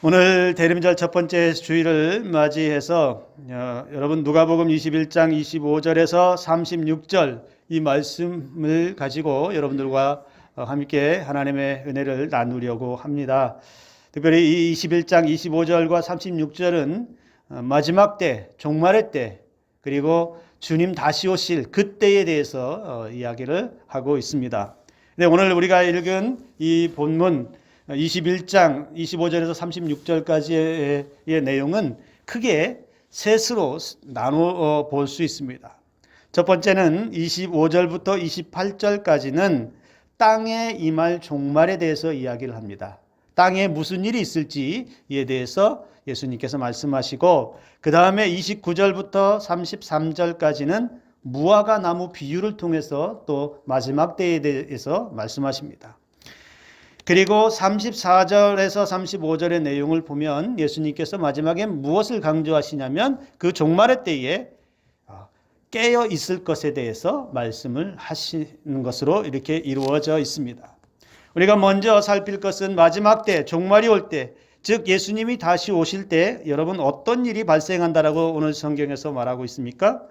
오늘 대림절 첫 번째 주일을 맞이해서 여러분 누가복음 21장 25절에서 36절 이 말씀을 가지고 여러분들과 함께 하나님의 은혜를 나누려고 합니다. 특별히 이 21장 25절과 36절은 마지막 때, 종말의 때, 그리고 주님 다시 오실 그때에 대해서 이야기를 하고 있습니다. 근데 오늘 우리가 읽은 이 본문 21장 25절에서 36절까지의 내용은 크게 셋으로 나누어 볼 수 있습니다. 첫 번째는 25절부터 28절까지는 땅에 임할 종말에 대해서 이야기를 합니다. 땅에 무슨 일이 있을지에 대해서 예수님께서 말씀하시고, 그 다음에 29절부터 33절까지는 무화과 나무 비유를 통해서 또 마지막 때에 대해서 말씀하십니다. 그리고 34절에서 35절의 내용을 보면 예수님께서 마지막에 무엇을 강조하시냐면 그 종말의 때에 깨어 있을 것에 대해서 말씀을 하시는 것으로 이렇게 이루어져 있습니다. 우리가 먼저 살필 것은 마지막 때, 종말이 올 때, 즉 예수님이 다시 오실 때 여러분 어떤 일이 발생한다라고 오늘 성경에서 말하고 있습니까?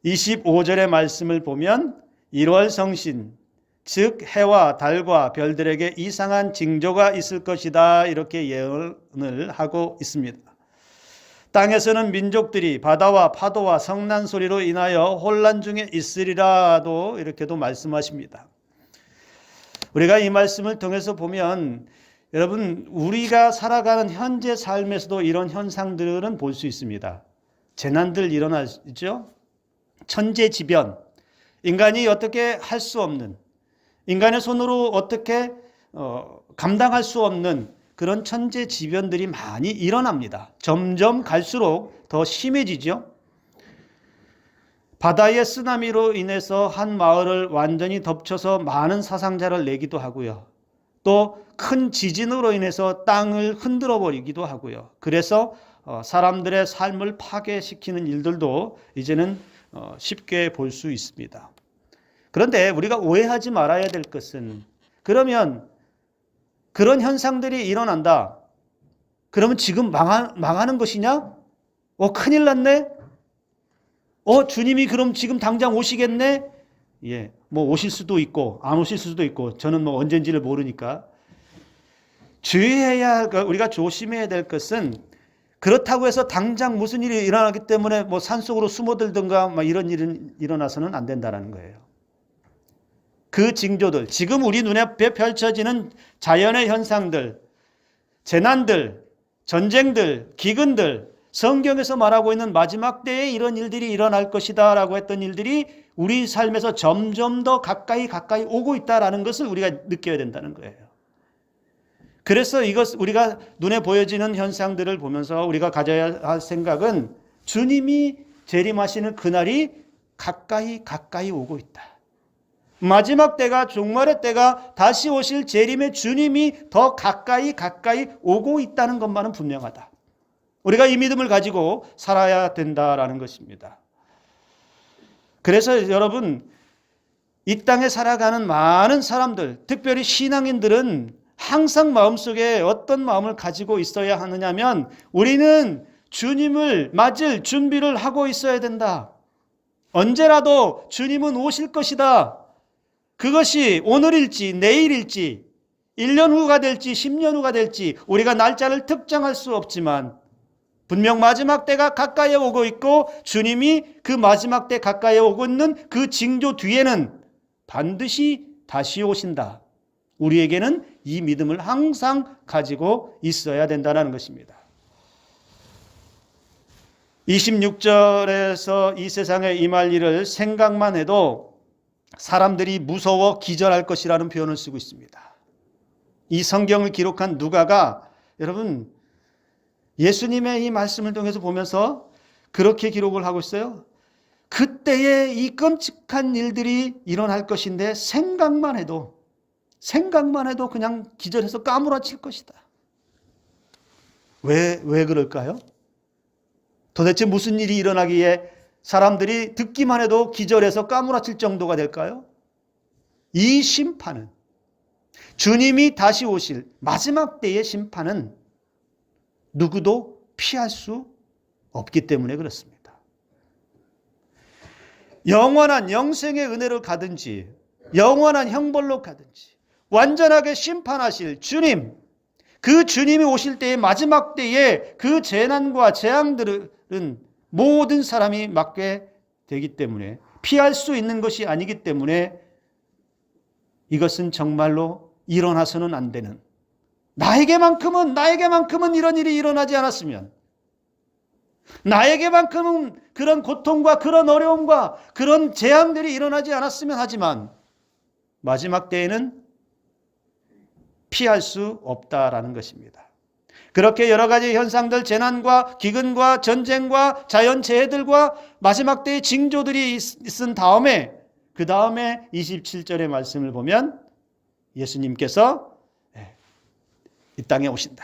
25절의 말씀을 보면 1월 성신, 즉 해와 달과 별들에게 이상한 징조가 있을 것이다, 이렇게 예언을 하고 있습니다. 땅에서는 민족들이 바다와 파도와 성난 소리로 인하여 혼란 중에 있으리라도 이렇게도 말씀하십니다. 우리가 이 말씀을 통해서 보면 여러분 우리가 살아가는 현재 삶에서도 이런 현상들은 볼 수 있습니다. 재난들 일어나죠. 천재지변, 인간이 어떻게 할 수 없는, 인간의 손으로 어떻게 감당할 수 없는 그런 천재지변들이 많이 일어납니다. 점점 갈수록 더 심해지죠. 바다의 쓰나미로 인해서 한 마을을 완전히 덮쳐서 많은 사상자를 내기도 하고요. 또 큰 지진으로 인해서 땅을 흔들어 버리기도 하고요. 그래서 사람들의 삶을 파괴시키는 일들도 이제는 쉽게 볼 수 있습니다. 그런데 우리가 오해하지 말아야 될 것은, 그러면 그런 현상들이 일어난다. 그러면 지금 망하는 것이냐? 큰일 났네? 주님이 그럼 지금 당장 오시겠네? 예, 오실 수도 있고, 안 오실 수도 있고, 저는 언젠지를 모르니까. 우리가 조심해야 될 것은, 그렇다고 해서 당장 무슨 일이 일어나기 때문에 산속으로 숨어들든가 이런 일은 일어나서는 안 된다는 거예요. 그 징조들, 지금 우리 눈앞에 펼쳐지는 자연의 현상들, 재난들, 전쟁들, 기근들, 성경에서 말하고 있는 마지막 때에 이런 일들이 일어날 것이다 라고 했던 일들이 우리 삶에서 점점 더 가까이 오고 있다는 것을 우리가 느껴야 된다는 거예요. 그래서 우리가 눈에 보여지는 현상들을 보면서 우리가 가져야 할 생각은 주님이 재림하시는 그날이 가까이 오고 있다. 마지막 때가, 종말의 때가, 다시 오실 재림의 주님이 더 가까이 오고 있다는 것만은 분명하다. 우리가 이 믿음을 가지고 살아야 된다라는 것입니다. 그래서 여러분, 이 땅에 살아가는 많은 사람들, 특별히 신앙인들은 항상 마음속에 어떤 마음을 가지고 있어야 하느냐면, 우리는 주님을 맞을 준비를 하고 있어야 된다. 언제라도 주님은 오실 것이다. 그것이 오늘일지 내일일지 1년 후가 될지 10년 후가 될지 우리가 날짜를 특정할 수 없지만 분명 마지막 때가 가까이 오고 있고, 주님이 그 마지막 때 가까이 오고 있는 그 징조 뒤에는 반드시 다시 오신다. 우리에게는 이 믿음을 항상 가지고 있어야 된다는 것입니다. 26절에서 이 세상에 임할 일을 생각만 해도 사람들이 무서워 기절할 것이라는 표현을 쓰고 있습니다. 이 성경을 기록한 누가가 여러분 예수님의 이 말씀을 통해서 보면서 그렇게 기록을 하고 있어요. 그때에 이 끔찍한 일들이 일어날 것인데 생각만 해도 그냥 기절해서 까무라칠 것이다. 왜 그럴까요? 도대체 무슨 일이 일어나기에 사람들이 듣기만 해도 기절해서 까무라칠 정도가 될까요? 이 심판은, 주님이 다시 오실 마지막 때의 심판은 누구도 피할 수 없기 때문에 그렇습니다. 영원한 영생의 은혜로 가든지 영원한 형벌로 가든지 완전하게 심판하실 주님, 그 주님이 오실 때의 마지막 때에 그 재난과 재앙들은 모든 사람이 맞게 되기 때문에 피할 수 있는 것이 아니기 때문에 이것은 정말로 일어나서는 안 되는, 나에게만큼은 이런 일이 일어나지 않았으면, 나에게만큼은 그런 고통과 그런 어려움과 그런 재앙들이 일어나지 않았으면 하지만 마지막 때에는 피할 수 없다라는 것입니다. 그렇게 여러 가지 현상들, 재난과 기근과 전쟁과 자연재해들과 마지막 때의 징조들이 있은 다음에, 그 다음에 27절의 말씀을 보면 예수님께서 이 땅에 오신다.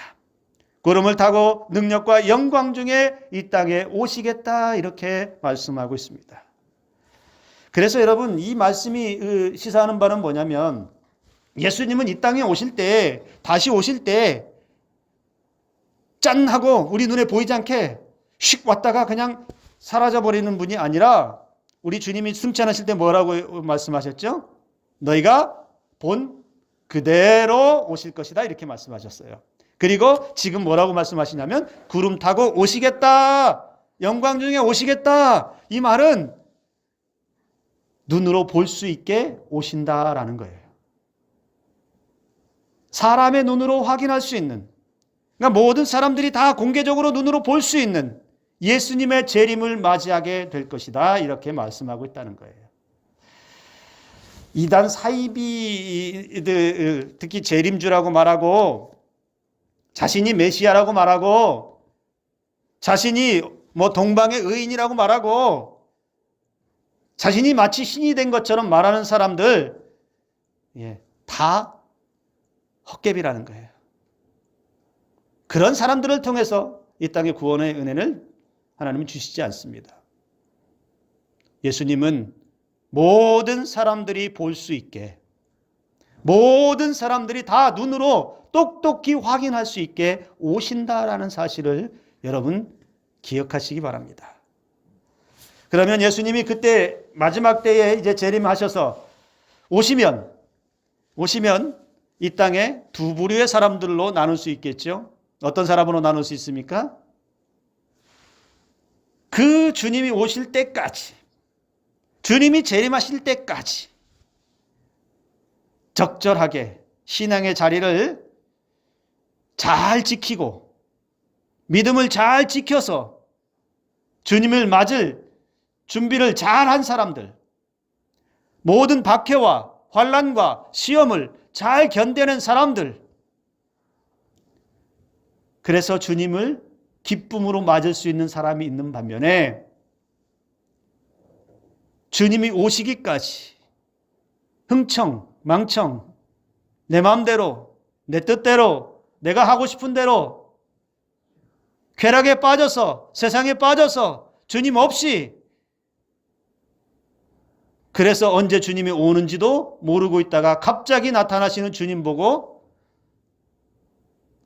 구름을 타고 능력과 영광 중에 이 땅에 오시겠다, 이렇게 말씀하고 있습니다. 그래서 여러분, 이 말씀이 시사하는 바는 뭐냐면, 예수님은 이 땅에 오실 때, 다시 오실 때 짠 하고 우리 눈에 보이지 않게 휙 왔다가 그냥 사라져버리는 분이 아니라, 우리 주님이 승천하실 때 뭐라고 말씀하셨죠? 너희가 본 그대로 오실 것이다, 이렇게 말씀하셨어요. 그리고 지금 뭐라고 말씀하시냐면 구름 타고 오시겠다, 영광 중에 오시겠다. 이 말은 눈으로 볼 수 있게 오신다라는 거예요. 사람의 눈으로 확인할 수 있는, 그러니까 모든 사람들이 다 공개적으로 눈으로 볼 수 있는 예수님의 재림을 맞이하게 될 것이다, 이렇게 말씀하고 있다는 거예요. 이단 사이비들, 특히 재림주라고 말하고 자신이 메시아라고 말하고 자신이 동방의 의인이라고 말하고 자신이 마치 신이 된 것처럼 말하는 사람들, 다 헛개비라는 거예요. 그런 사람들을 통해서 이 땅의 구원의 은혜를 하나님은 주시지 않습니다. 예수님은 모든 사람들이 볼 수 있게, 모든 사람들이 다 눈으로 똑똑히 확인할 수 있게 오신다라는 사실을 여러분 기억하시기 바랍니다. 그러면 예수님이 그때 마지막 때에 이제 재림하셔서 오시면 이 땅에 두 부류의 사람들로 나눌 수 있겠죠. 어떤 사람으로 나눌 수 있습니까? 그 주님이 오실 때까지, 주님이 재림하실 때까지 적절하게 신앙의 자리를 잘 지키고 믿음을 잘 지켜서 주님을 맞을 준비를 잘 한 사람들, 모든 박해와 환난과 시험을 잘 견뎌낸 사람들, 그래서 주님을 기쁨으로 맞을 수 있는 사람이 있는 반면에 주님이 오시기까지 흥청, 망청, 내 마음대로, 내 뜻대로, 내가 하고 싶은 대로 쾌락에 빠져서, 세상에 빠져서 주님 없이, 그래서 언제 주님이 오는지도 모르고 있다가 갑자기 나타나시는 주님 보고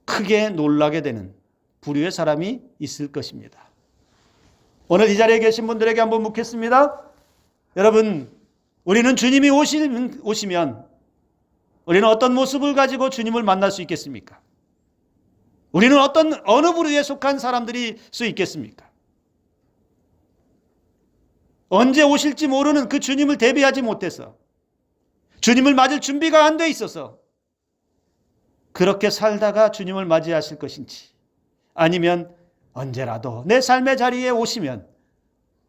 크게 놀라게 되는 부류의 사람이 있을 것입니다. 오늘 이 자리에 계신 분들에게 한번 묻겠습니다. 여러분, 우리는 주님이 오시면 우리는 어떤 모습을 가지고 주님을 만날 수 있겠습니까? 우리는 어느 부류에 속한 사람들이 수 있겠습니까? 언제 오실지 모르는 그 주님을 대비하지 못해서, 주님을 맞을 준비가 안 돼 있어서 그렇게 살다가 주님을 맞이하실 것인지, 아니면 언제라도 내 삶의 자리에 오시면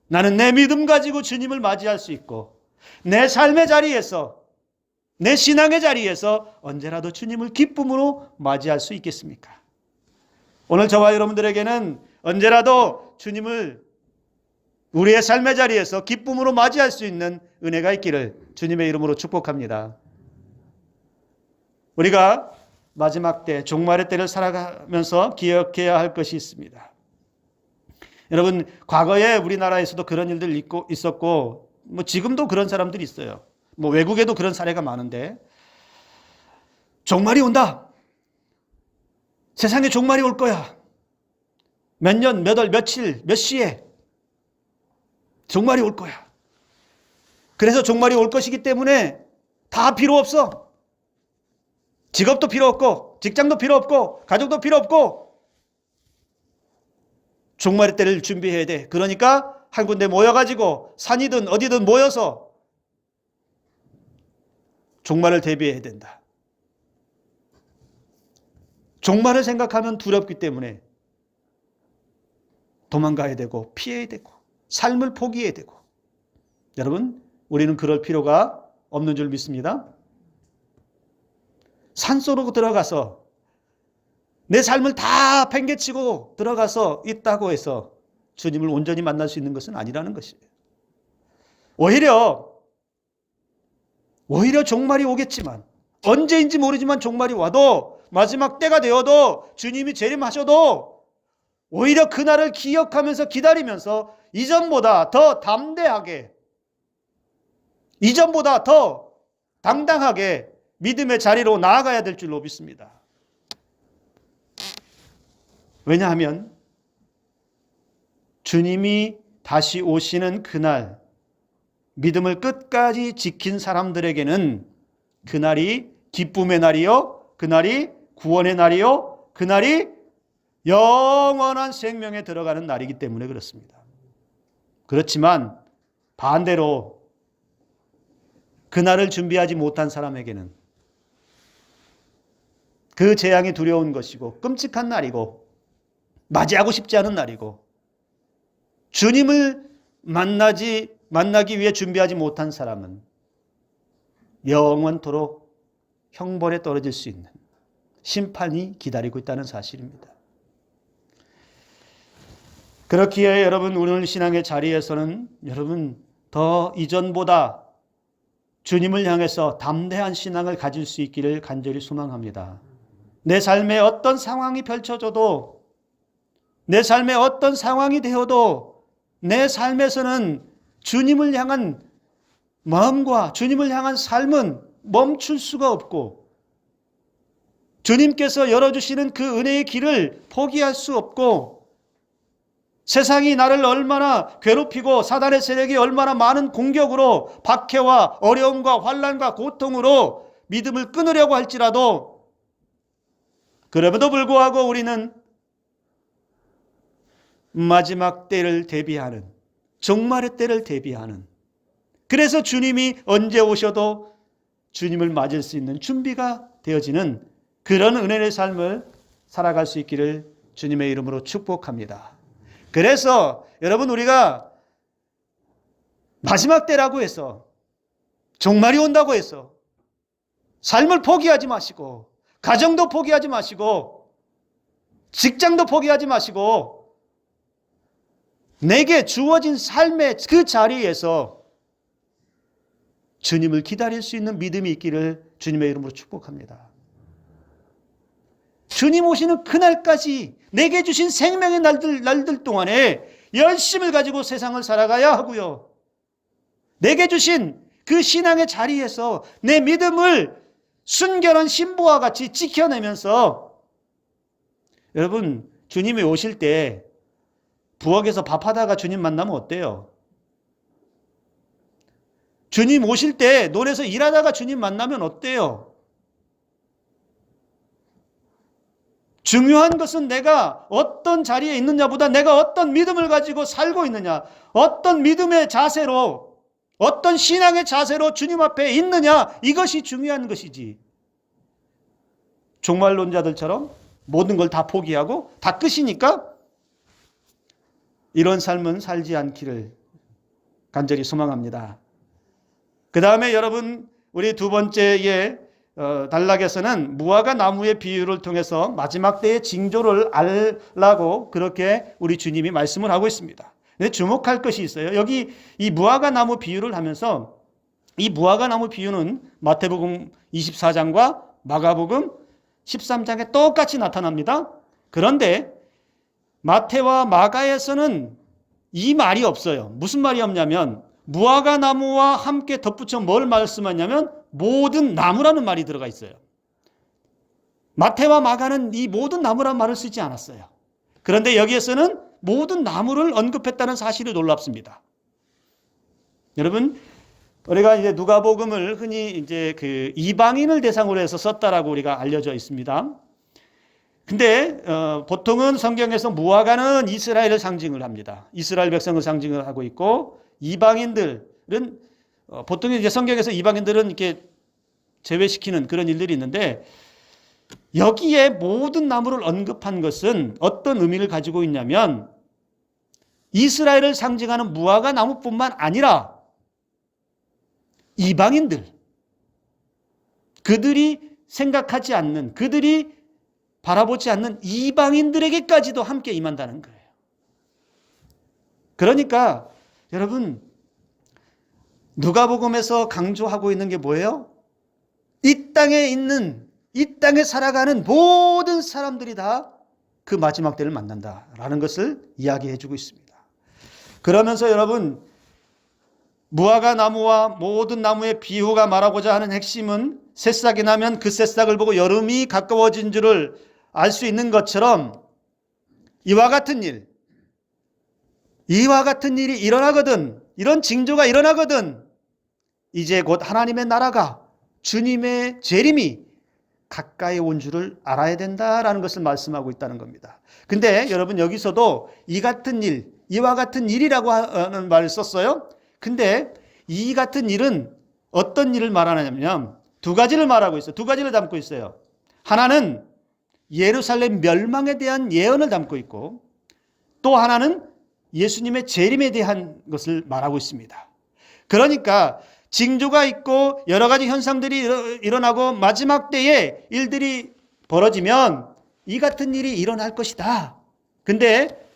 나는 내 믿음 가지고 주님을 맞이할 수 있고, 내 삶의 자리에서, 내 신앙의 자리에서 언제라도 주님을 기쁨으로 맞이할 수 있겠습니까? 오늘 저와 여러분들에게는 언제라도 주님을 우리의 삶의 자리에서 기쁨으로 맞이할 수 있는 은혜가 있기를 주님의 이름으로 축복합니다. 우리가 마지막 때, 종말의 때를 살아가면서 기억해야 할 것이 있습니다. 여러분, 과거에 우리나라에서도 그런 일들 있었고, 지금도 그런 사람들이 있어요. 외국에도 그런 사례가 많은데, 종말이 온다. 세상에 종말이 올 거야. 몇 년, 몇 월, 며칠, 몇 시에 종말이 올 거야. 그래서 종말이 올 것이기 때문에 다 필요 없어. 직업도 필요 없고, 직장도 필요 없고, 가족도 필요 없고, 종말의 때를 준비해야 돼. 그러니까 한 군데 모여가지고 산이든 어디든 모여서 종말을 대비해야 된다. 종말을 생각하면 두렵기 때문에 도망가야 되고 피해야 되고 삶을 포기해야 되고, 여러분, 우리는 그럴 필요가 없는 줄 믿습니다. 산속으로 들어가서 내 삶을 다 팽개치고 들어가서 있다고 해서 주님을 온전히 만날 수 있는 것은 아니라는 것이에요. 오히려 종말이 오겠지만, 언제인지 모르지만 종말이 와도, 마지막 때가 되어도, 주님이 재림하셔도 오히려 그날을 기억하면서 기다리면서 이전보다 더 담대하게, 이전보다 더 당당하게 믿음의 자리로 나아가야 될 줄로 믿습니다. 왜냐하면 주님이 다시 오시는 그날, 믿음을 끝까지 지킨 사람들에게는 그날이 기쁨의 날이요, 그날이 구원의 날이요, 그날이 영원한 생명에 들어가는 날이기 때문에 그렇습니다. 그렇지만 반대로 그날을 준비하지 못한 사람에게는 그 재앙이 두려운 것이고 끔찍한 날이고 맞이하고 싶지 않은 날이고, 주님을 만나기 위해 준비하지 못한 사람은 영원토록 형벌에 떨어질 수 있는 심판이 기다리고 있다는 사실입니다. 그렇기에 여러분, 오늘 신앙의 자리에서는 여러분 더 이전보다 주님을 향해서 담대한 신앙을 가질 수 있기를 간절히 소망합니다. 내 삶에 어떤 상황이 펼쳐져도, 내 삶에 어떤 상황이 되어도 내 삶에서는 주님을 향한 마음과 주님을 향한 삶은 멈출 수가 없고, 주님께서 열어주시는 그 은혜의 길을 포기할 수 없고, 세상이 나를 얼마나 괴롭히고 사단의 세력이 얼마나 많은 공격으로, 박해와 어려움과 환난과 고통으로 믿음을 끊으려고 할지라도, 그럼에도 불구하고 우리는 마지막 때를 대비하는, 종말의 때를 대비하는, 그래서 주님이 언제 오셔도 주님을 맞을 수 있는 준비가 되어지는 그런 은혜의 삶을 살아갈 수 있기를 주님의 이름으로 축복합니다. 그래서 여러분, 우리가 마지막 때라고 해서, 종말이 온다고 해서 삶을 포기하지 마시고, 가정도 포기하지 마시고, 직장도 포기하지 마시고, 내게 주어진 삶의 그 자리에서 주님을 기다릴 수 있는 믿음이 있기를 주님의 이름으로 축복합니다. 주님 오시는 그날까지 내게 주신 생명의 날들 동안에 열심을 가지고 세상을 살아가야 하고요, 내게 주신 그 신앙의 자리에서 내 믿음을 순결한 신부와 같이 지켜내면서, 여러분, 주님이 오실 때 부엌에서 밥하다가 주님 만나면 어때요? 주님 오실 때 논에서 일하다가 주님 만나면 어때요? 중요한 것은 내가 어떤 자리에 있느냐보다 내가 어떤 믿음을 가지고 살고 있느냐, 어떤 믿음의 자세로, 어떤 신앙의 자세로 주님 앞에 있느냐, 이것이 중요한 것이지, 종말론자들처럼 모든 걸 다 포기하고 다 끝이니까 이런 삶은 살지 않기를 간절히 소망합니다. 그 다음에 여러분, 우리 두 번째의 단락에서는 무화과 나무의 비유를 통해서 마지막 때의 징조를 알라고 그렇게 우리 주님이 말씀을 하고 있습니다. 근데 주목할 것이 있어요. 여기 이 무화과 나무 비유를 하면서, 이 무화과 나무 비유는 마태복음 24장과 마가복음 13장에 똑같이 나타납니다. 그런데 마태와 마가에서는 이 말이 없어요. 무슨 말이 없냐면, 무화과 나무와 함께 덧붙여 뭘 말씀하냐면 모든 나무라는 말이 들어가 있어요. 마태와 마가는 이 모든 나무라는 말을 쓰지 않았어요. 그런데 여기에서는 모든 나무를 언급했다는 사실이 놀랍습니다. 여러분, 우리가 이제 누가복음을 흔히 이제 그 이방인을 대상으로 해서 썼다라고 우리가 알려져 있습니다. 근데 보통은 성경에서 무화과는 이스라엘을 상징을 합니다. 이스라엘 백성을 상징을 하고 있고, 이방인들은 보통 이제 성경에서 이방인들은 이렇게 제외시키는 그런 일들이 있는데, 여기에 모든 나무를 언급한 것은 어떤 의미를 가지고 있냐면, 이스라엘을 상징하는 무화과 나무뿐만 아니라 이방인들, 그들이 생각하지 않는, 그들이 바라보지 않는 이방인들에게까지도 함께 임한다는 거예요. 그러니까 여러분, 누가복음에서 강조하고 있는 게 뭐예요? 이 땅에 있는, 이 땅에 살아가는 모든 사람들이 다 그 마지막 때를 만난다라는 것을 이야기해 주고 있습니다. 그러면서 여러분, 무화과 나무와 모든 나무의 비유가 말하고자 하는 핵심은 새싹이 나면 그 새싹을 보고 여름이 가까워진 줄을 알 수 있는 것처럼 이와 같은 일이 일어나거든, 이런 징조가 일어나거든, 이제 곧 하나님의 나라가, 주님의 재림이 가까이 온 줄을 알아야 된다라는 것을 말씀하고 있다는 겁니다. 근데 여러분, 여기서도 이 같은 일, 이와 같은 일이라고 하는 말을 썼어요. 근데 이 같은 일은 어떤 일을 말하냐면 두 가지를 말하고 있어요. 두 가지를 담고 있어요. 하나는 예루살렘 멸망에 대한 예언을 담고 있고, 또 하나는 예수님의 재림에 대한 것을 말하고 있습니다. 그러니까 징조가 있고 여러 가지 현상들이 일어나고 마지막 때에 일들이 벌어지면 이 같은 일이 일어날 것이다. 근데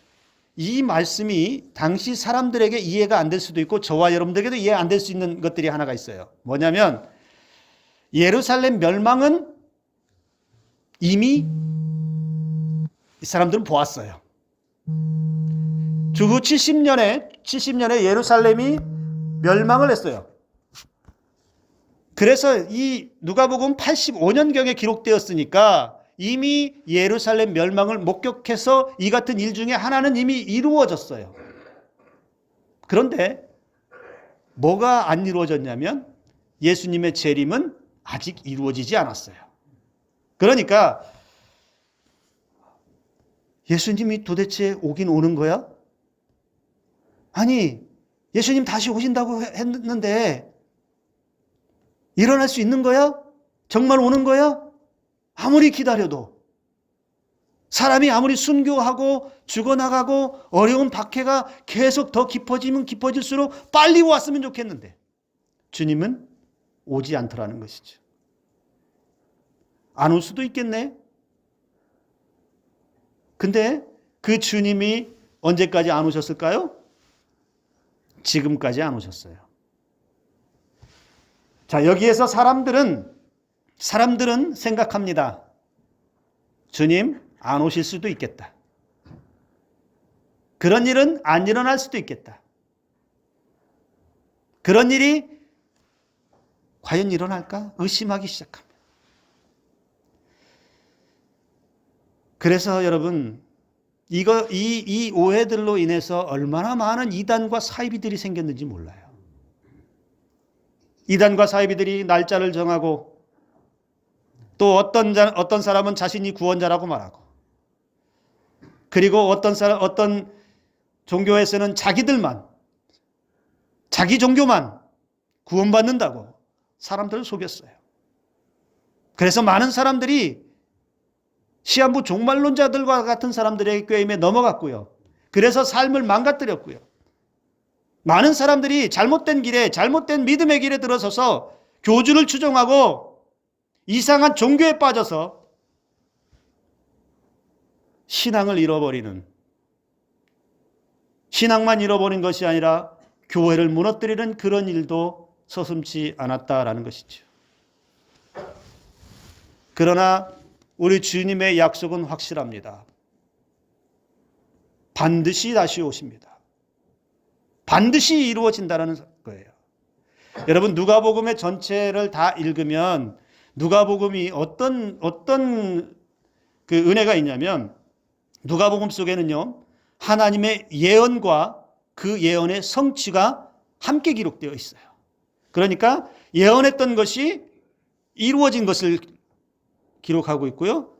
이 말씀이 당시 사람들에게 이해가 안 될 수도 있고 저와 여러분들에게도 이해 안 될 수 있는 것들이 하나가 있어요. 뭐냐면 예루살렘 멸망은 이미 이 사람들은 보았어요. 주후 70년에 예루살렘이 멸망을 했어요. 그래서 이 누가복음 85년경에 기록되었으니까 이미 예루살렘 멸망을 목격해서 이 같은 일 중에 하나는 이미 이루어졌어요. 그런데 뭐가 안 이루어졌냐면 예수님의 재림은 아직 이루어지지 않았어요. 그러니까 예수님이 도대체 오긴 오는 거야? 아니, 예수님 다시 오신다고 했는데 일어날 수 있는 거야? 정말 오는 거야? 아무리 기다려도, 사람이 아무리 순교하고 죽어나가고 어려운 박해가 계속 더 깊어지면 깊어질수록 빨리 왔으면 좋겠는데 주님은 오지 않더라는 것이죠. 안 올 수도 있겠네. 근데 그 주님이 언제까지 안 오셨을까요? 지금까지 안 오셨어요. 자, 여기에서 사람들은 생각합니다. 주님 안 오실 수도 있겠다. 그런 일은 안 일어날 수도 있겠다. 그런 일이 과연 일어날까? 의심하기 시작합니다. 그래서 여러분, 이 오해들로 인해서 얼마나 많은 이단과 사이비들이 생겼는지 몰라요. 이단과 사이비들이 날짜를 정하고, 또 어떤 사람은 자신이 구원자라고 말하고, 그리고 어떤 종교에서는 자기 종교만 구원받는다고 사람들을 속였어요. 그래서 많은 사람들이 시한부 종말론자들과 같은 사람들의 꾀임에 넘어갔고요. 그래서 삶을 망가뜨렸고요. 많은 사람들이 잘못된 믿음의 길에 들어서서 교주를 추종하고 이상한 종교에 빠져서 신앙을 잃어버리는, 신앙만 잃어버린 것이 아니라 교회를 무너뜨리는 그런 일도 서슴지 않았다라는 것이죠. 그러나 우리 주님의 약속은 확실합니다. 반드시 다시 오십니다. 반드시 이루어진다는 거예요. 여러분, 누가복음의 전체를 다 읽으면 누가복음이 어떤 그 은혜가 있냐면, 누가복음 속에는요, 하나님의 예언과 그 예언의 성취가 함께 기록되어 있어요. 그러니까 예언했던 것이 이루어진 것을 기록하고 있고요.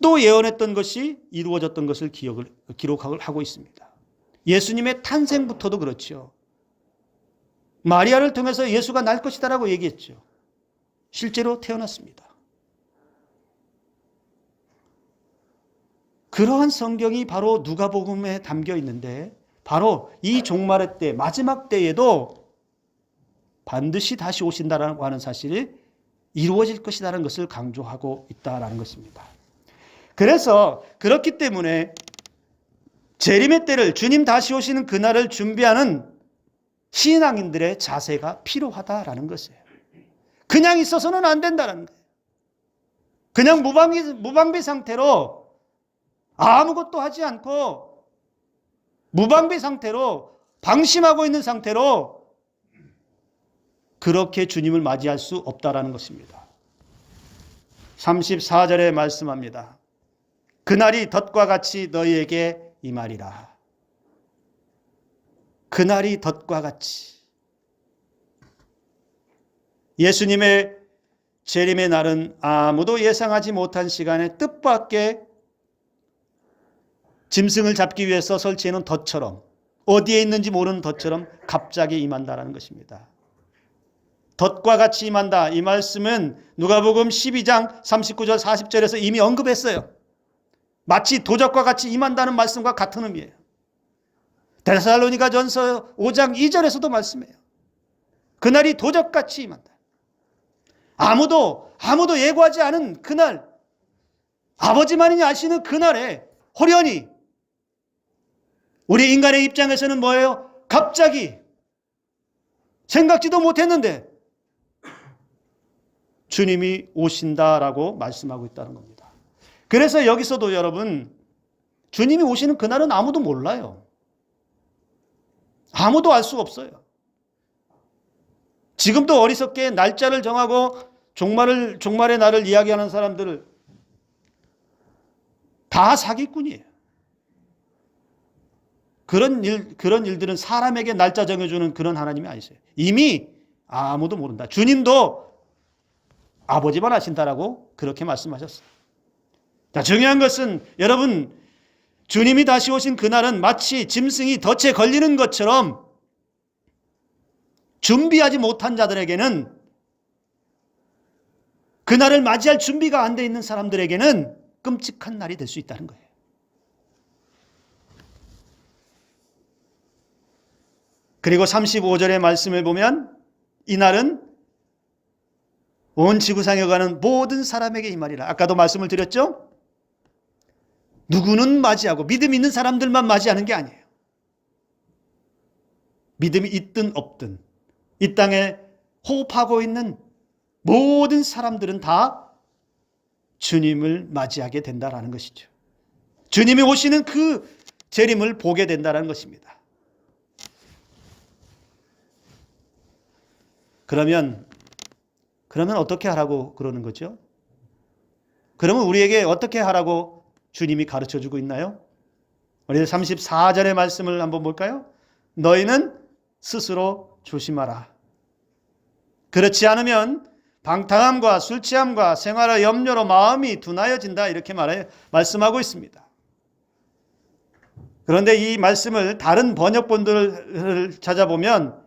또 예언했던 것이 이루어졌던 것을 기록을 하고 있습니다. 예수님의 탄생부터도 그렇죠. 마리아를 통해서 예수가 날 것이다라고 얘기했죠. 실제로 태어났습니다. 그러한 성경이 바로 누가복음에 담겨 있는데 바로 이 종말의 때, 마지막 때에도 반드시 다시 오신다라고 하는 사실이 이루어질 것이라는 것을 강조하고 있다라는 것입니다. 그래서 그렇기 때문에 재림의 때를, 주님 다시 오시는 그날을 준비하는 신앙인들의 자세가 필요하다라는 것이에요. 그냥 있어서는 안 된다는 거예요. 그냥 무방비 상태로 아무것도 하지 않고 무방비 상태로 방심하고 있는 상태로 그렇게 주님을 맞이할 수 없다라는 것입니다. 34절에 말씀합니다. 그날이 덫과 같이 너희에게 임하리라. 그날이 덫과 같이. 예수님의 재림의 날은 아무도 예상하지 못한 시간에 뜻밖의 짐승을 잡기 위해서 설치해놓은 덫처럼, 어디에 있는지 모르는 덫처럼 갑자기 임한다는 것입니다. 덫과 같이 임한다. 이 말씀은 누가복음 12장 39절 40절에서 이미 언급했어요. 마치 도적과 같이 임한다는 말씀과 같은 의미예요. 데살로니가전서 5장 2절에서도 말씀해요. 그날이 도적같이 임한다. 아무도 예고하지 않은 그날, 아버지만이 아시는 그날에 호련히 우리 인간의 입장에서는 뭐예요? 갑자기 생각지도 못했는데 주님이 오신다라고 말씀하고 있다는 겁니다. 그래서 여기서도 여러분, 주님이 오시는 그날은 아무도 몰라요. 아무도 알 수 없어요. 지금도 어리석게 날짜를 정하고 종말의 날을 이야기하는 사람들을 다 사기꾼이에요. 그런 일들은 사람에게 날짜 정해주는 그런 하나님이 아니세요. 이미 아무도 모른다. 주님도 아버지만 아신다라고 그렇게 말씀하셨어요. 자, 중요한 것은 여러분, 주님이 다시 오신 그날은 마치 짐승이 덫에 걸리는 것처럼 준비하지 못한 자들에게는, 그날을 맞이할 준비가 안 돼 있는 사람들에게는 끔찍한 날이 될 수 있다는 거예요. 그리고 35절의 말씀을 보면 이 날은 온 지구상에 가는 모든 사람에게 이 말이라. 아까도 말씀을 드렸죠? 누구는 맞이하고 믿음 있는 사람들만 맞이하는 게 아니에요. 믿음이 있든 없든 이 땅에 호흡하고 있는 모든 사람들은 다 주님을 맞이하게 된다라는 것이죠. 주님이 오시는 그 재림을 보게 된다라는 것입니다. 그러면 어떻게 하라고 그러는 거죠? 그러면 우리에게 어떻게 하라고 주님이 가르쳐 주고 있나요? 우리 34절의 말씀을 한번 볼까요? 너희는 스스로 조심하라. 그렇지 않으면 방탕함과 술 취함과 생활의 염려로 마음이 둔하여진다. 이렇게 말씀하고 있습니다. 그런데 이 말씀을 다른 번역본들을 찾아보면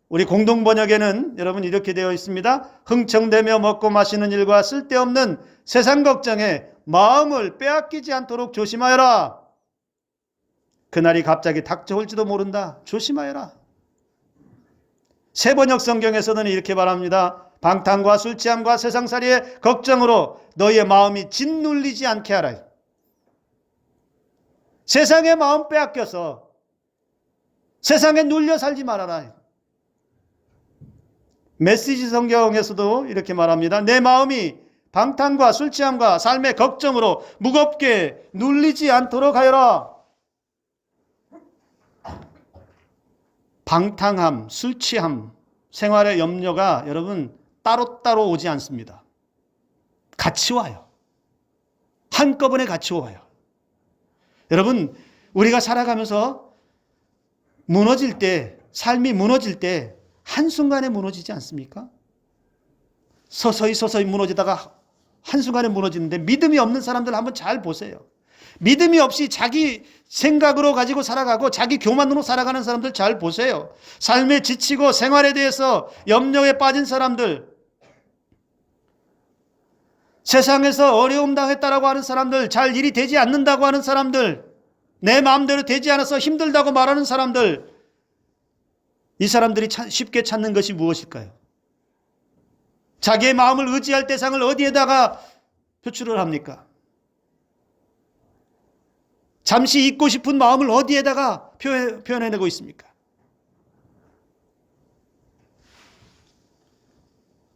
우리 공동번역에는 여러분 이렇게 되어 있습니다. 흥청대며 먹고 마시는 일과 쓸데없는 세상 걱정에 마음을 빼앗기지 않도록 조심하여라. 그날이 갑자기 닥쳐올지도 모른다. 조심하여라. 새번역 성경에서는 이렇게 말합니다. 방탕과 술 취함과 세상살이의 걱정으로 너희의 마음이 짓눌리지 않게 하라. 세상의 마음 빼앗겨서 세상에 눌려 살지 말아라. 메시지 성경에서도 이렇게 말합니다. 내 마음이 방탕과 술 취함과 삶의 걱정으로 무겁게 눌리지 않도록 하여라. 방탕함, 술 취함, 생활의 염려가 여러분 따로따로 오지 않습니다. 같이 와요. 한꺼번에 같이 와요. 여러분, 우리가 살아가면서 무너질 때, 삶이 무너질 때 한순간에 무너지지 않습니까? 서서히 무너지다가 한순간에 무너지는데, 믿음이 없는 사람들 한번 잘 보세요. 믿음이 없이 자기 생각으로 가지고 살아가고 자기 교만으로 살아가는 사람들 잘 보세요. 삶에 지치고 생활에 대해서 염려에 빠진 사람들, 세상에서 어려움 당했다라고 하는 사람들, 잘 일이 되지 않는다고 하는 사람들, 내 마음대로 되지 않아서 힘들다고 말하는 사람들, 이 사람들이 쉽게 찾는 것이 무엇일까요? 자기의 마음을 의지할 대상을 어디에다가 표출을 합니까? 잠시 잊고 싶은 마음을 어디에다가 표현해내고 있습니까?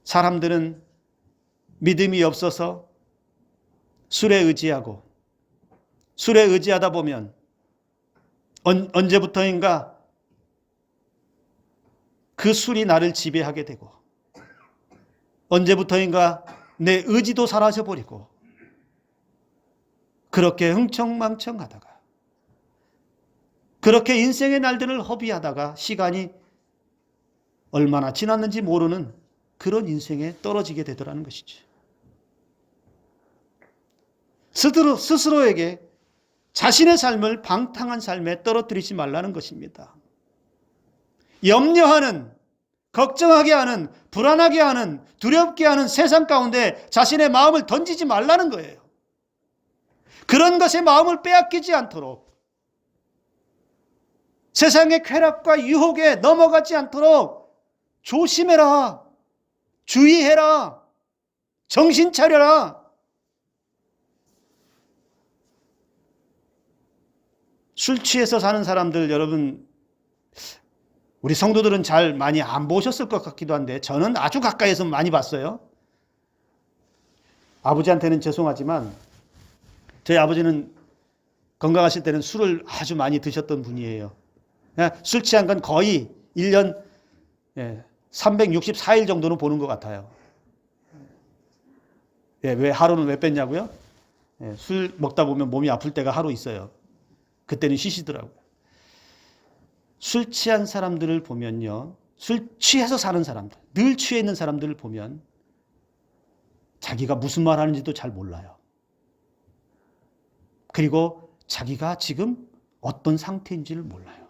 사람들은 믿음이 없어서 술에 의지하고, 술에 의지하다 보면 언제부터인가 그 술이 나를 지배하게 되고, 언제부터인가 내 의지도 사라져버리고, 그렇게 흥청망청하다가, 그렇게 인생의 날들을 허비하다가 시간이 얼마나 지났는지 모르는 그런 인생에 떨어지게 되더라는 것이죠. 스스로에게 자신의 삶을 방탕한 삶에 떨어뜨리지 말라는 것입니다. 염려하는, 걱정하게 하는, 불안하게 하는, 두렵게 하는 세상 가운데 자신의 마음을 던지지 말라는 거예요. 그런 것에 마음을 빼앗기지 않도록, 세상의 쾌락과 유혹에 넘어가지 않도록 조심해라, 주의해라, 정신 차려라. 술 취해서 사는 사람들, 여러분, 우리 성도들은 잘 많이 안 보셨을 것 같기도 한데 저는 아주 가까이에서 많이 봤어요. 아버지한테는 죄송하지만 저희 아버지는 건강하실 때는 술을 아주 많이 드셨던 분이에요. 술 취한 건 거의 1년 364일 정도는 보는 것 같아요. 왜 하루는 왜 뺐냐고요? 술 먹다 보면 몸이 아플 때가 하루 있어요. 그때는 쉬시더라고요. 술 취한 사람들을 보면요, 술 취해서 사는 사람들, 늘 취해 있는 사람들을 보면 자기가 무슨 말 하는지도 잘 몰라요. 그리고 자기가 지금 어떤 상태인지를 몰라요.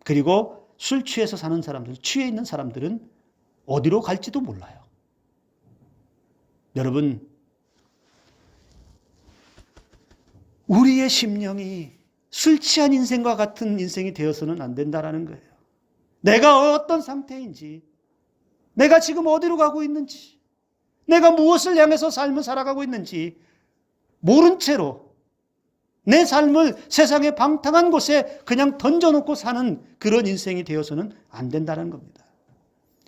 그리고 술 취해서 사는 사람들, 취해 있는 사람들은 어디로 갈지도 몰라요. 여러분, 우리의 심령이 술 취한 인생과 같은 인생이 되어서는 안 된다는 거예요. 내가 어떤 상태인지, 내가 지금 어디로 가고 있는지, 내가 무엇을 향해서 삶을 살아가고 있는지 모른 채로 내 삶을 세상의 방탕한 곳에 그냥 던져놓고 사는 그런 인생이 되어서는 안 된다는 겁니다.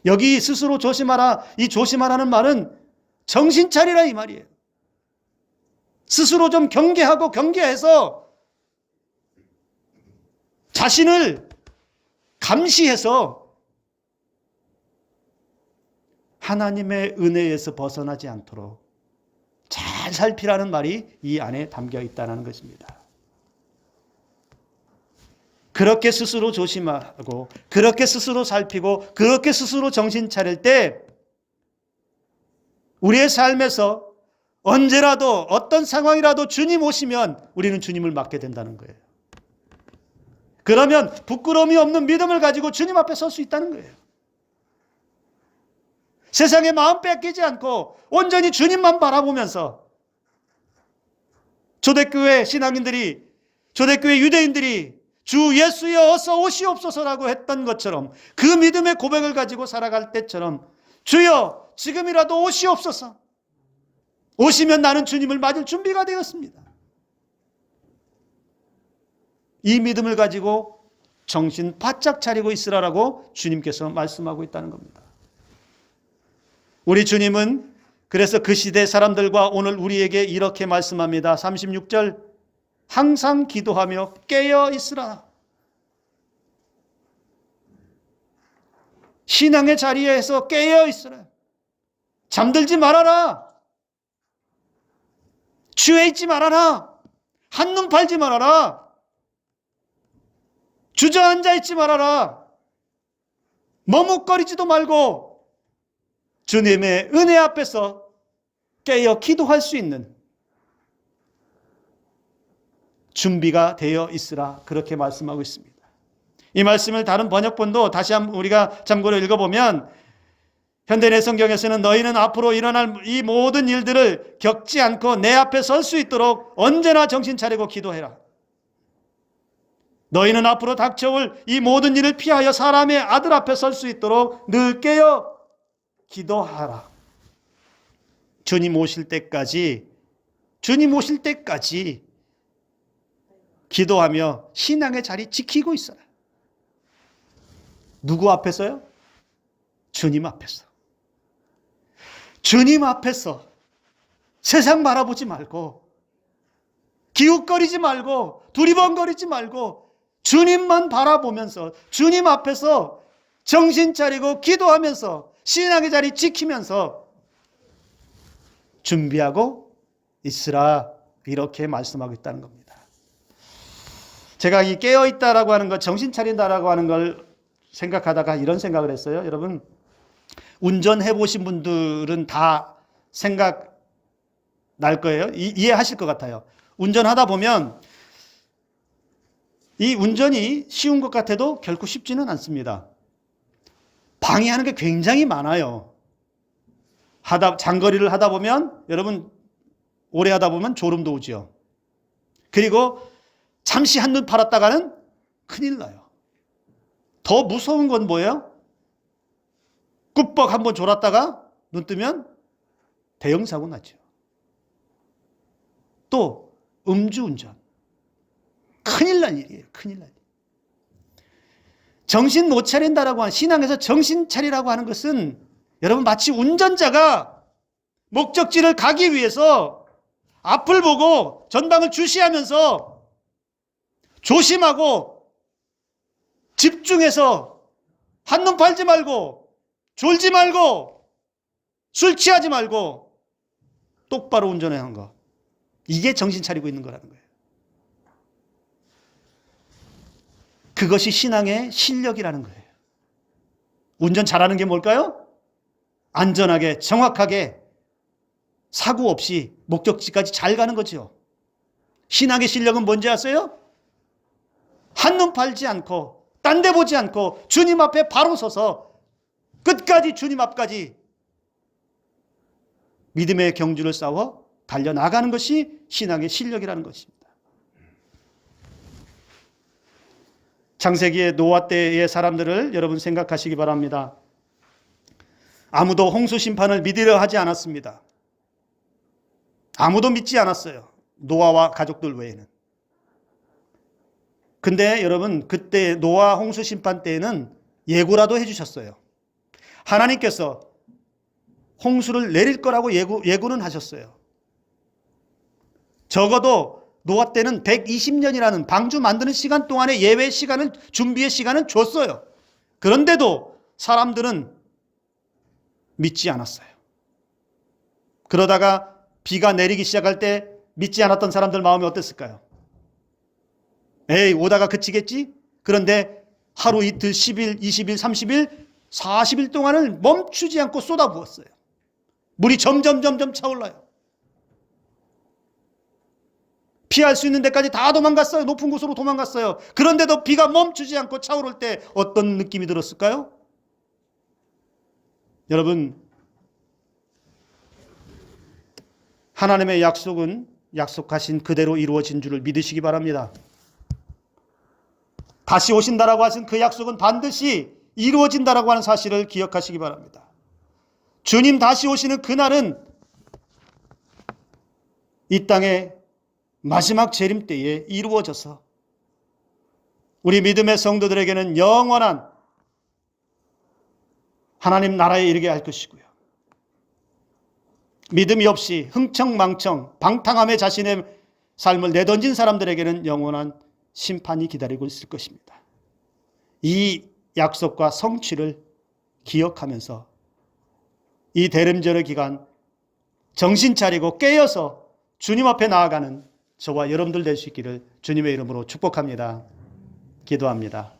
여기 스스로 조심하라, 이 조심하라는 말은 정신 차리라 이 말이에요. 스스로 좀 경계해서 자신을 감시해서 하나님의 은혜에서 벗어나지 않도록 잘 살피라는 말이 이 안에 담겨 있다는 것입니다. 그렇게 스스로 조심하고, 그렇게 스스로 살피고, 그렇게 스스로 정신 차릴 때 우리의 삶에서 언제라도 어떤 상황이라도 주님 오시면 우리는 주님을 맡게 된다는 거예요. 그러면 부끄러움이 없는 믿음을 가지고 주님 앞에 설 수 있다는 거예요. 세상에 마음 뺏기지 않고 온전히 주님만 바라보면서 초대교회 신앙인들이, 초대교회 유대인들이 주 예수여 어서 오시옵소서라고 했던 것처럼, 그 믿음의 고백을 가지고 살아갈 때처럼 주여 지금이라도 오시옵소서, 오시면 나는 주님을 맞을 준비가 되었습니다. 이 믿음을 가지고 정신 바짝 차리고 있으라라고 주님께서 말씀하고 있다는 겁니다. 우리 주님은 그래서 그 시대 사람들과 오늘 우리에게 이렇게 말씀합니다. 36절, 항상 기도하며 깨어 있으라. 신앙의 자리에서 깨어 있으라. 잠들지 말아라. 취해 있지 말아라. 한눈 팔지 말아라. 주저앉아 있지 말아라. 머뭇거리지도 말고 주님의 은혜 앞에서 깨어 기도할 수 있는 준비가 되어 있으라. 그렇게 말씀하고 있습니다. 이 말씀을 다른 번역본도 다시 한번 우리가 참고로 읽어보면 현대내 성경에서는 너희는 앞으로 일어날 이 모든 일들을 겪지 않고 내 앞에 설 수 있도록 언제나 정신 차리고 기도해라. 너희는 앞으로 닥쳐올 이 모든 일을 피하여 사람의 아들 앞에 설 수 있도록 늘 깨어 기도하라. 주님 오실 때까지 기도하며 신앙의 자리 지키고 있어라. 누구 앞에서요? 주님 앞에서. 주님 앞에서 세상 바라보지 말고 기웃거리지 말고 두리번거리지 말고 주님만 바라보면서 주님 앞에서 정신 차리고 기도하면서 신앙의 자리 지키면서 준비하고 있으라. 이렇게 말씀하고 있다는 겁니다. 제가 이 깨어있다라고 하는 것, 정신 차린다라고 하는 걸 생각하다가 이런 생각을 했어요. 여러분, 운전해 보신 분들은 다 생각 날 거예요. 이해하실 것 같아요. 운전하다 보면 이 운전이 쉬운 것 같아도 결코 쉽지는 않습니다. 방해하는 게 굉장히 많아요. 장거리를 하다 보면 여러분 오래 하다 보면 졸음도 오죠. 그리고 잠시 한눈 팔았다가는 큰일 나요. 더 무서운 건 뭐예요? 꾸벅 한번 졸았다가 눈 뜨면 대형 사고 나죠. 또 음주운전. 큰일 날 일이에요. 큰일 날 일. 정신 못 차린다라고 하는, 신앙에서 정신 차리라고 하는 것은 여러분 마치 운전자가 목적지를 가기 위해서 앞을 보고 전방을 주시하면서 조심하고 집중해서 한눈 팔지 말고 졸지 말고 술 취하지 말고 똑바로 운전하는 거. 이게 정신 차리고 있는 거라는 거예요. 그것이 신앙의 실력이라는 거예요. 운전 잘하는 게 뭘까요? 안전하게 정확하게 사고 없이 목적지까지 잘 가는 거죠. 신앙의 실력은 뭔지 아세요? 한눈 팔지 않고 딴 데 보지 않고 주님 앞에 바로 서서 끝까지 주님 앞까지 믿음의 경주를 싸워 달려나가는 것이 신앙의 실력이라는 것입니다. 창세기의 노아 때의 사람들을 여러분 생각하시기 바랍니다. 아무도 홍수 심판을 믿으려 하지 않았습니다. 아무도 믿지 않았어요. 노아와 가족들 외에는. 근데 여러분 그때 노아 홍수 심판 때에는 예고라도 해주셨어요. 하나님께서 홍수를 내릴 거라고 예고는 하셨어요. 적어도 노아 때는 120년이라는 방주 만드는 시간 동안의 예외 시간을, 준비의 시간은 줬어요. 그런데도 사람들은 믿지 않았어요. 그러다가 비가 내리기 시작할 때 믿지 않았던 사람들 마음이 어땠을까요? 에이, 오다가 그치겠지? 그런데 하루 이틀, 10일, 20일, 30일, 40일 동안을 멈추지 않고 쏟아부었어요. 물이 점점 차올라요. 피할 수 있는 데까지 다 도망갔어요. 높은 곳으로 도망갔어요. 그런데도 비가 멈추지 않고 차오를 때 어떤 느낌이 들었을까요? 여러분, 하나님의 약속은 약속하신 그대로 이루어진 줄을 믿으시기 바랍니다. 다시 오신다라고 하신 그 약속은 반드시 이루어진다라고 하는 사실을 기억하시기 바랍니다. 주님 다시 오시는 그날은 이 땅의 마지막 재림 때에 이루어져서 우리 믿음의 성도들에게는 영원한 하나님 나라에 이르게 할 것이고요. 믿음이 없이 흥청망청 방탕함에 자신의 삶을 내던진 사람들에게는 영원한 심판이 기다리고 있을 것입니다. 이 약속과 성취를 기억하면서 이 대림절의 기간 정신 차리고 깨어서 주님 앞에 나아가는 저와 여러분들 될 수 있기를 주님의 이름으로 축복합니다. 기도합니다.